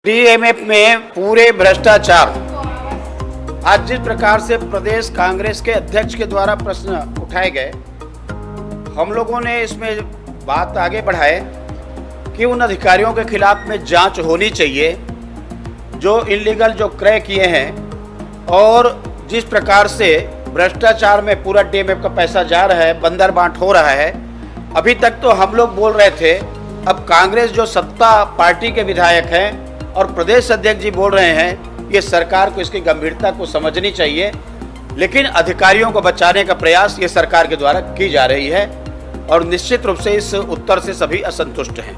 DMF में पूरे भ्रष्टाचार। आज जिस प्रकार से प्रदेश कांग्रेस के अध्यक्ष के द्वारा प्रश्न उठाए गए, हम लोगों ने इसमें बात आगे बढ़ाए कि उन अधिकारियों के खिलाफ में जांच होनी चाहिए जो इलीगल जो क्रय किए हैं, और जिस प्रकार से भ्रष्टाचार में पूरा डीएमएफ का पैसा जा रहा है, बंदर बांट हो रहा है। अभी तक तो हम लोग बोल रहे थे, अब कांग्रेस जो सत्ता पार्टी के विधायक हैं और प्रदेश अध्यक्ष जी बोल रहे हैं, ये सरकार को इसकी गंभीरता को समझनी चाहिए। लेकिन अधिकारियों को बचाने का प्रयास ये सरकार के द्वारा की जा रही है और निश्चित रूप से इस उत्तर से सभी असंतुष्ट हैं।